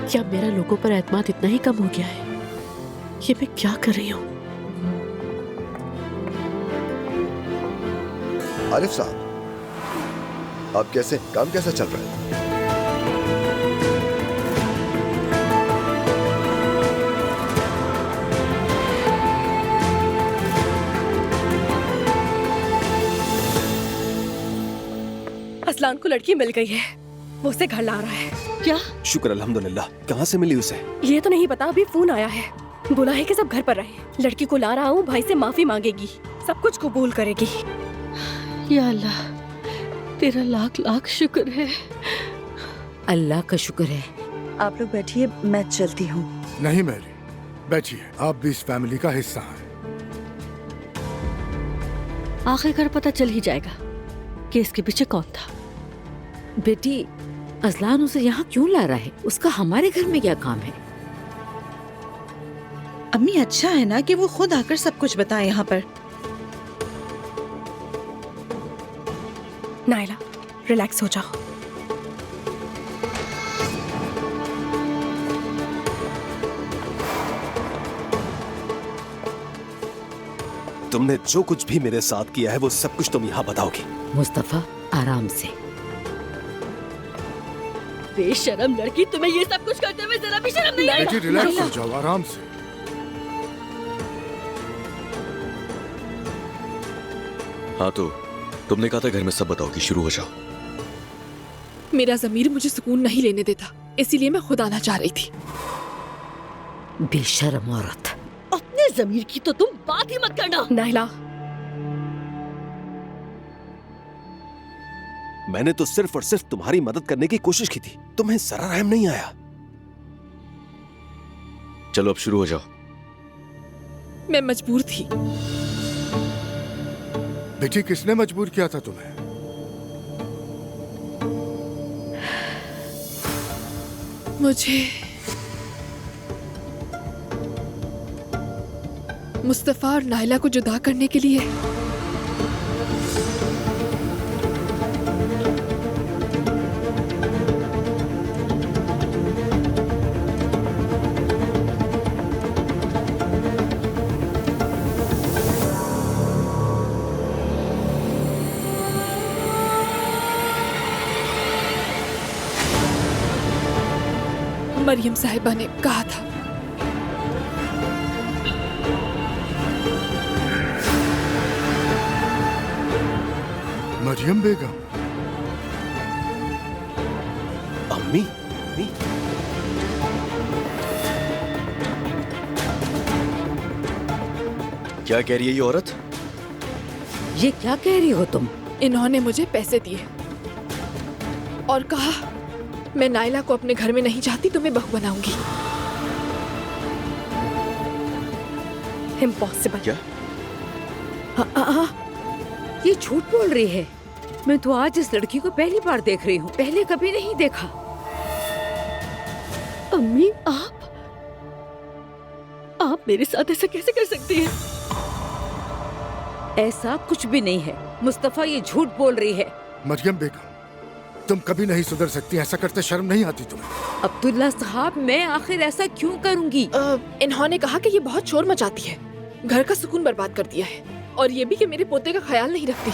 क्या मेरा लोगों पर एतमाद इतना ही कम हो गया है? ये मैं क्या कर रही हूँ? आरिफ साहब, आप कैसे, काम कैसा चल रहा है? असलान को लड़की मिल गई है, वो उसे घर ला रहा है। क्या? शुक्र अल्हम्दुलिल्लाह। कहाँ से मिली उसे? ये तो नहीं पता, अभी फोन आया है, बोला है कि सब घर पर रहे। लड़की को ला रहा हूँ, भाई से माफी मांगेगी, सब कुछ कबूल करेगी। या अल्लाह, तेरा लाख लाख शुक्र है। अल्लाह का शुक्र है। आप लोग बैठिए, मैं चलती हूँ। नहीं मैरी, बैठिए, आप भी इस फैमिली का हिस्सा हैं। आखिरकार पता चल ही जाएगा कि इसके पीछे कौन था। बेटी, अजलान उसे यहाँ क्यों ला रहा है? उसका हमारे घर में क्या काम है? अम्मी, अच्छा है ना कि वो खुद आकर सब कुछ बताए यहाँ पर। नायला, रिलैक्स हो जाओ। तुमने जो कुछ भी मेरे साथ किया है वो सब कुछ तुम यहाँ बताओगी। मुस्तफा, आराम से। बेशरम लड़की, तुम्हें ये सब कुछ करते हुए जरा भी शर्म नहीं आई? बेटी रिलैक्स हो जाओ, आराम से। हाँ तो तुमने कहा था घर में सब बताओगी, शुरू हो जाओ। मेरा ज़मीर मुझे सुकून नहीं लेने देता, इसीलिए मैं खुद आना चाह रही थी। बेशरम औरत। अपने ज़मीर की तो तुम बात ही मत करना। नायला, मैंने तो सिर्फ और सिर्फ तुम्हारी मदद करने की कोशिश की थी, तुम्हें जरा रहम नहीं आया। चलो अब शुरू हो जाओ। मैं मजबूर थी। बेटी, किसने मजबूर किया था तुम्हें? मुझे मुस्तफा और नायला को जुदा करने के लिए। मरियम साहिबा ने कहा था। मरियम बेगम? अम्मी? क्या कह रही है ये औरत? ये क्या कह रही हो तुम? इन्होंने मुझे पैसे दिए और कहा मैं नायला को अपने घर में नहीं चाहती, तुम्हें बहू बनाऊंगी। इम्पॉसिबल। क्या? ये झूठ बोल रही है। मैं तो आज इस लड़की को पहली बार देख रही हूँ, पहले कभी नहीं देखा। अम्मी, आप मेरे साथ ऐसा कैसे कर सकती हैं? ऐसा कुछ भी नहीं है। मुस्तफा ये झूठ बोल रही है। मरियम बेगम, तुम कभी नहीं सुधर सकती, ऐसा करते शर्म नहीं आती तुम्हें? अब्दुल्ला साहब, मैं आखिर ऐसा क्यों करूंगी? इन्होंने कहा कि ये बहुत शोर मचाती है, घर का सुकून बर्बाद कर दिया है, और ये भी कि मेरे पोते का ख्याल नहीं रखती।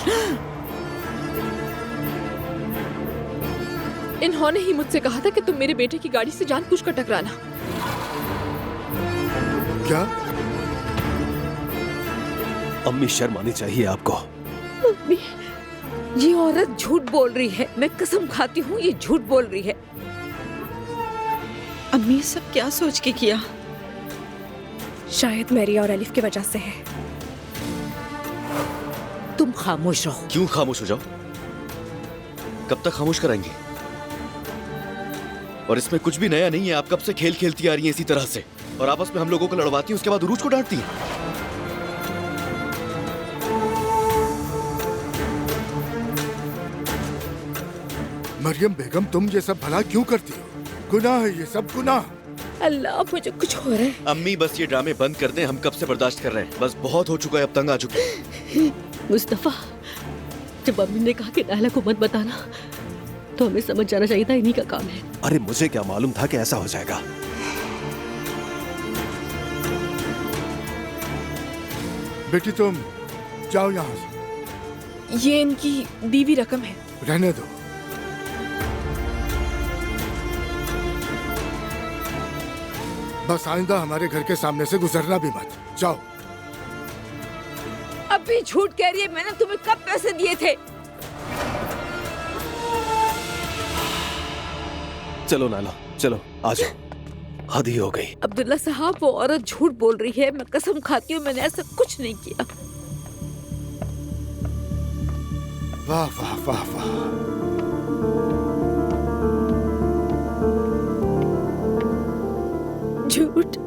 इन्होंने ही मुझसे कहा था कि तुम मेरे बेटे की गाड़ी से जानबूझकर टकराना। क्या? अम्मी, शर्म आनी चाहिए आपको। अम्मी, ये औरत झूठ बोल रही है। मैं कसम खाती हूँ ये झूठ बोल रही है। अम्मी, सब क्या सोच के किया? शायद मेरी और अलिफ की वजह से है। तुम खामोश रहो। क्यों खामोश हो जाओ? कब तक खामोश कराएंगे? और इसमें कुछ भी नया नहीं है, आप कब से खेल खेलती आ रही हैं इसी तरह से, और आपस में हम लोगों को लड़वाती हैं, उसके बाद उरूज को डांटती हैं। मरियम बेगम, तुम ये सब भला क्यों करती हो? गुनाह है ये सब, गुनाह। अल्लाह, मुझे कुछ हो रहा है। अम्मी, बस ये ड्रामे बंद कर दें, हम कब से बर्दाश्त कर रहे हैं, बस बहुत हो चुका है, अब तंग आ चुके हैं। मुस्तफा, जब अम्मी ने कहा कि नायला को मत बताना, तो हमें समझ जाना चाहिए था इन्हीं का काम है। अरे मुझे क्या मालूम था कि ऐसा हो जाएगा। बेटी तुम जाओ यहाँ से। ये इनकी दी हुई रकम है। रहने दो। बस आइंदा हमारे घर के सामने से गुजरना भी मत। जाओ। अब भी झूठ कह रही है। मैंने तुम्हें कब पैसे दिए थे? चलो नाला, चलो आ जाओ, हद ही हो गई। अब्दुल्ला साहब, वो औरत झूठ बोल रही है। मैं कसम खाती हूँ मैंने ऐसा कुछ नहीं किया। वाह वाह वाह वाह। झूठ